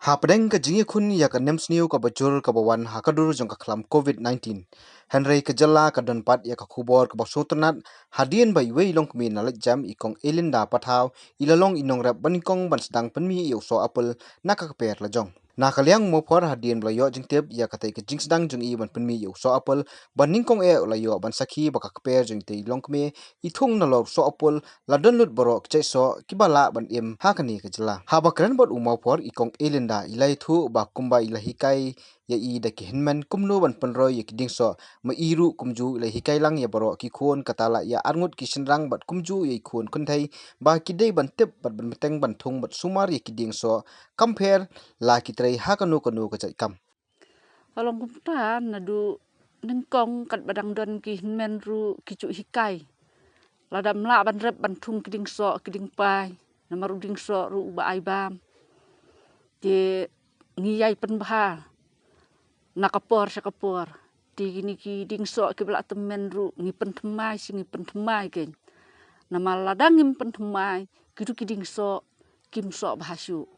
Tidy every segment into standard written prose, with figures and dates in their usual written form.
Hapdeng ka jingi khun ya ka nems niu ka bajur ka bawan ha ka dur jong ka khlam COVID-19. Henry ka jala ka don pat ya ka khubor ka basutnat hadien bai wei long kmi na lek jam ikong elinda pathaw ilalong inong rap banikong ban sedang penmi yo so apel na ka per la jong. Na kaliang mo por hadien blayo jing tep ya ka tai ka jing sedang jong i ban penmi yo so apel ban ningkong e la yo ban sakhi ba ka per jong tei long kmi I thung na lo so apel la don lut borok che so kibala ban im ha ka ni ka jala. Ha ba kran bot umau por ikong elinda ilai thu ba kumba ilahi kai ya I da ki hinman kumno ban penroy ya kiding so ma iru kumju ilahi kai lang ya borok ki khon katala ya arngut ki sinrang bat kumju ya khon kunthai ba kidei ban tep bat ban meteng ban thung bat sumar ya kiding so compare la kitrei ha kanu ka chai kam. Kalong kumta na du ningkong kat badang don ki hinmen ru kicu hikai. Ladam la ban rep ban thung kiding so kiding pai. Nama ru ding so ru ba ai bam. Di ngiyai pen bahal. Nakapor sakapor. Di gini ki ding so ki belak temen ru ngipen temai si ngipen temai ken. Nama ladang ngipen temai kidu kiding so kim so bahasyu.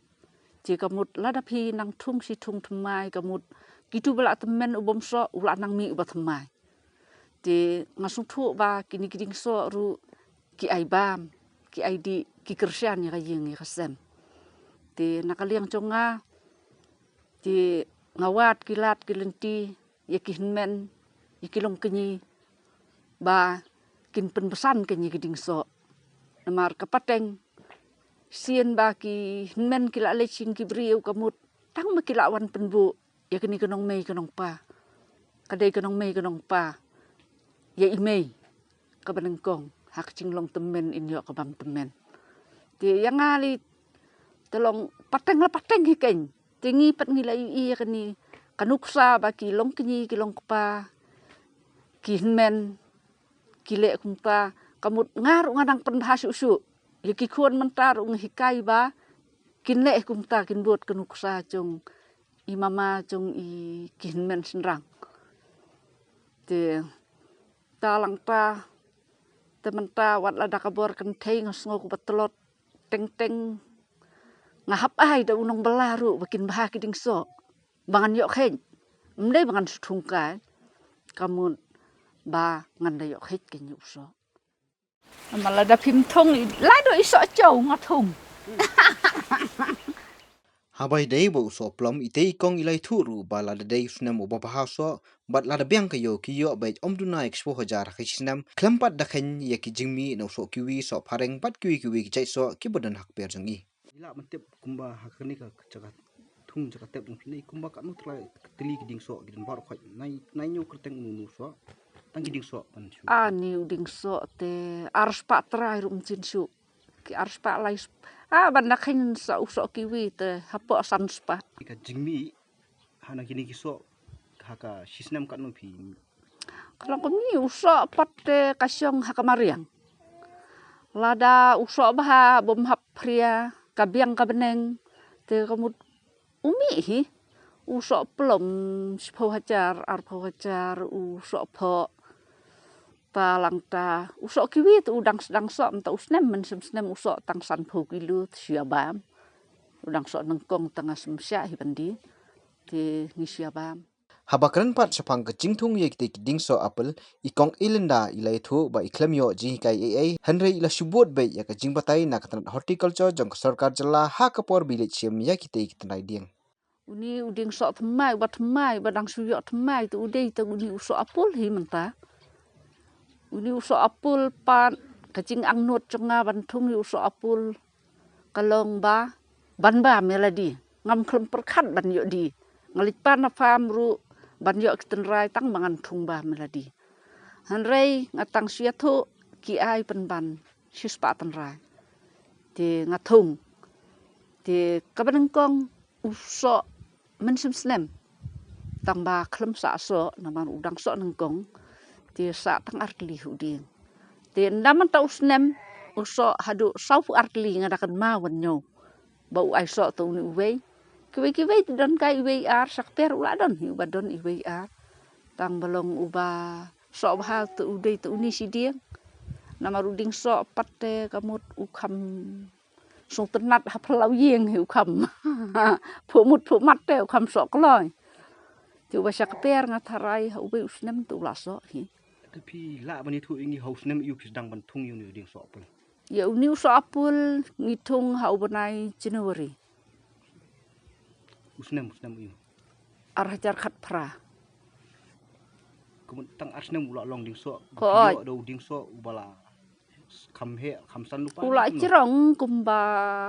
Di kamut ladapi nang thung si thung temai kamut gitu belak temen ubom so ulak nang mi ubat temai. Di ngasung thu ba kini kiding so ru ki ai bam, ki ai di ki kersian ya kayeng ya kasem. Di nakaliang conga di ngawat kilat kilenti ya kihinmen ya kilong kenyi ba kin penbesan kenyi kiding so. Namar kapateng sien ba ki hinmen kila lecing ki briu kamut tang makilawan penbu ya kini kenong mei kenong pa. Kadai kenong mei kenong pa. Ya imei ka banengkong hak cinglong temen inyo ka bang temen. Di yang ali telong pateng la pateng hikeng. Tingi pat ngila i kani kanuksa ba kilong kenyi kilong pa. Kihinmen kile kumpa kamut ngaru ngadang penhasu su. Ya kikuan mentar hikai ba kinle kumta kinbuat kanuksa jong imama jong I kihinmen senrang. Di talang ta temen ta wat lada kabor kenteng ngosngok betelot teng-teng ngahap ai da unong belaru bikin bah kiding so. Bangan yok hen. Mdai bangan sutungkai. Kamun ba nganda yok het ken yok so. Malada pim thong lai do iso chau ngathung. Habai dei bo so plom itei kong ilai thu ru ba la dei snam oba baha so bat la biang kayo ki yo bai omduna expo hajar khisnam klampat da khen ya ki jingmi no so kiwi so phareng pat kiwi ki chai so ki bodan hak per jangi ila mantep kumba hakani ka chaga thung chaga tep ni kumba ka nu tla tli ki ding so gidin bar khoi nai nyu kerteng nu so tang ki ding so pan chu Ani uding so te ars pa trai rum chin su. Ki ars pa lai banda khen sa uso kiwi te hapo san spa. Ka jingmi hana kini ki so haka sisnam ka nu phi Kalau kami usok pate kasyong hakamariang. Lada usok baha bom hap pria kabiang kabeneng te kamu umi hi usok pelom sipo hajar arpo hajar usok po talang ta usok kiwi tu udang sedang sok mta usnem men sem usok tang san po kilu siabam udang sok nengkong tengah semsya hi bandi te ni siabam. Habakran pat sapang ke jingthung ye kite ding so apel ikong ilinda ilai thu ba iklamyo ji kai ai henry ila subot be ya ka jingbatai na katan horticulture jong sarkar jala ha kapor bilit sim ya kite kitanai ding Uni uding sok temai badang suyok temai tu udai tu uni usok apul hi menta. Uni usok apul pan kacing angnut cenga bantung usok apul kalong ba ban ba meladi ngam klem perkat ban yok di ngalit pan na fam ru ban yok kitenrai tang mangan tung ba meladi. Hanrei ngatang suyatu ki ai penban sispa tenrai. Di ngatung di kabanengkong usok mensem slem tang ba klem sa so naman udang so nengkong di sa tang artli huding di ndaman ta usnem usok hadu saufu artli ngadakan ma wanyo bau ai so tu ni uwei kiwe don kai uwei ar sakper uladon hi ubadon uwei ar tang balong uba so bahal tu udei tu uni siding nama ruding so patte kamut ukam Sultanat haplau yeng hiu kam. Pumut teh kam sok loy. Coba syak per ngatarai ube usnem tu laso hi. Tapi la bani thu ingi haus nem iu kisdang bantung iu ni ding so apul. Ya uniu so apul ngitung hau benai Januari. Usnem iu. Arhajar khat pra. Kemun tang arsnem ula long ding so. Ko Yo do ding so ubala. Kham san lupa. ula cerong kumba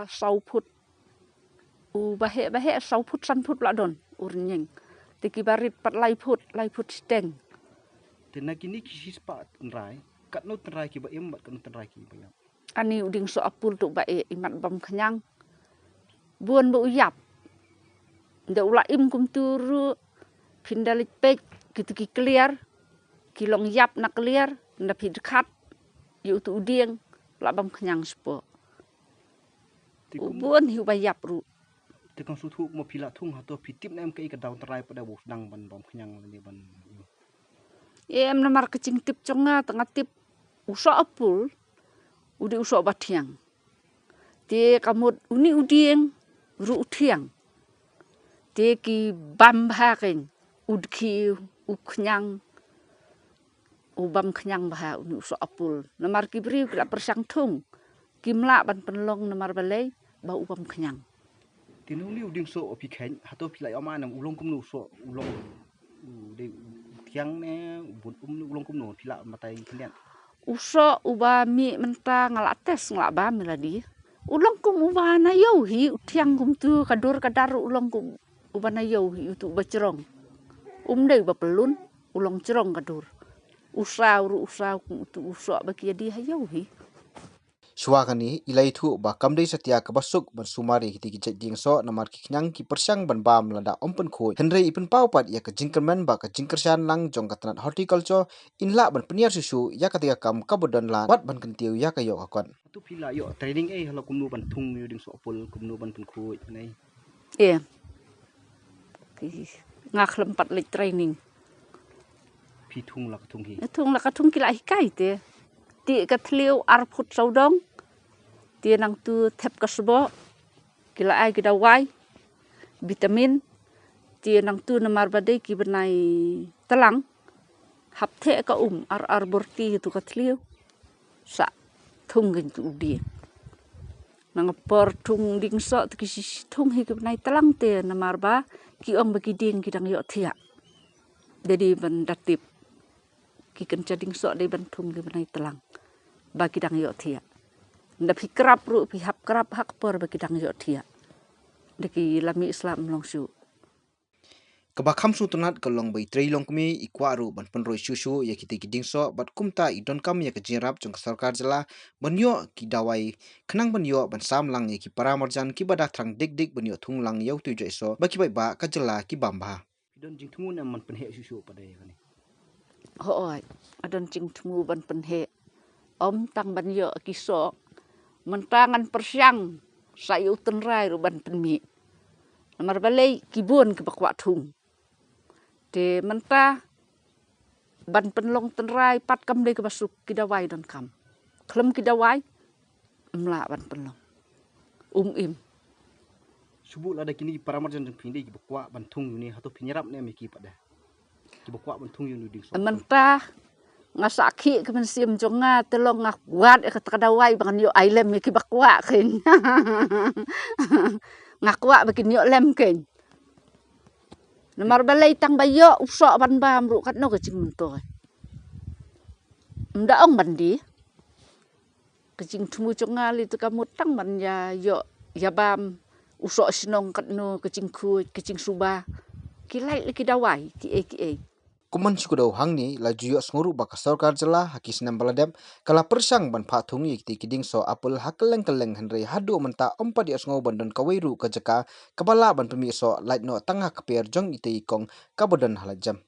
sau put. U bahe sau put san put la don urnyeng. Tiki barit pat lai put steng. Tena kini kisis pa tenrai. Kat no tenrai ki ba em bat kat no tenrai ki ba yam. Ani uding so apul tu bae imat bam kenyang. Buan bu yap. Nda ula im kum turu pindalit pek gitu ki clear. Kilong yap na clear nda pi dekat. Yu tu uding la bam kenyang spo. Buan hiu ba yap ru. Tekang sutu mo pila thung ha to pitip na em kai ka daw tenrai pada bu dang ban bam kenyang ni ban. Em namar kecing tip conga tengah tip usa apul. Udi usa batiang. Te kamut uni udieng ru utiang. Te ki bam haking udki uknyang ubam kenyang bah uni usa apul. Namar ki beri kila persang tung. Kimla ban penlong namar balai ba ubam kenyang. Tinuli uding so opi khen ha to pila ama nam ulong kum nu so ulong de tiang ne bun ulong kum nu pila matai kalian. Usa uba mi menta ngalates ngalaba miladi. Ulong kum uba na yau hi utiang kum tu kadur kadar ulong kum uba na yau hi utu bacerong. Dei ba pelun ulong cerong kadur. Usau kum utu usa bagi di hayau hi. Suakani ilai thu ba kamdei setia ka basuk ban sumari hiti ki ding so namar ki knyang ki persang ban bam lada ompen khoi henrei ipin pau pat ya ka jingkerman ba ka jingkersan lang jong ka tanat horticulture inla ban peniar susu ya ka tiga kam ka bodan la wat ban kentiu ya ka yo akon tu pila yo training halo kumnu ban thung yu ding so pul kumnu ban pen khoi nei Iya. Ngak lempat lek training. Pi thung la ka thung hi Tung la ka tung kila hikai te. Ti ka tliu arput saudong. Ti nang tu tep ka sebo. Kila ai kita wai. Vitamin. Ti nang tu namar badai ki benai telang. Hapte ka ar borti tu ka tliu. Sa tung gen tu udi. Nang por tung ding so tu ki tung hi ki benai telang te namar ba ki ong bagi ding ki dang yo thia. Jadi ban datip. Ki kenca ding so de ban tung ki benai telang. Bagi dang yo thia. Nda pi kerap ru pi hap kerap hak por bagi dang yo thia. Deki lami Islam long su. Kabakam su tunat kalong bai trei long kumi ikwaru ban penroi susu ya kiti kiding so bat kumta idon kam ya kejirap jong sarkar jela banyo ki dawai kenang banyo ban sam lang ya ki paramarjan ki badak trang dik banyo thung lang yau tu so baki bai ba ka jela ki bamba idon jing thumun am man penhe susu pada ya ni Hoi adon cing temu ban penhe om tang banyo ki so mentangan persyang sayu tenrai ru ban penmi namar balai kibun ke bakwa thung de menta ban penlong tenrai pat kam de ke basuk kidawai don kam klem kidawai mla ban penlong im subu lada kini paramarjan jong pindi ki bakwa ban thung ni hato pinyarap ne mi ki pada ki bakwa ban thung yu ding so menta ngasaki ke mensim jonga telong ngak buat ke kadawai bangan yo ailem ki bakwa ken ngakwa bikin yo lem ken namar balai tang bayo usok ban bam ru kat no ke cing mentoy nda ong bandi kecing tumu congal itu kamu tang ban ya yo ya bam usok sinong kat no kecing ku kecing suba kilai ki dawai ki kuman sukudo hangni la juyo snguru baka sarkar jela hakis nam baladem kala persang ban phathung yikti kiding so apul hakeleng henrei hadu menta ompadi asngo bandon kawairu kajaka kabala ban pemi so light no tanga kaper jong ite ikong kabodan halajam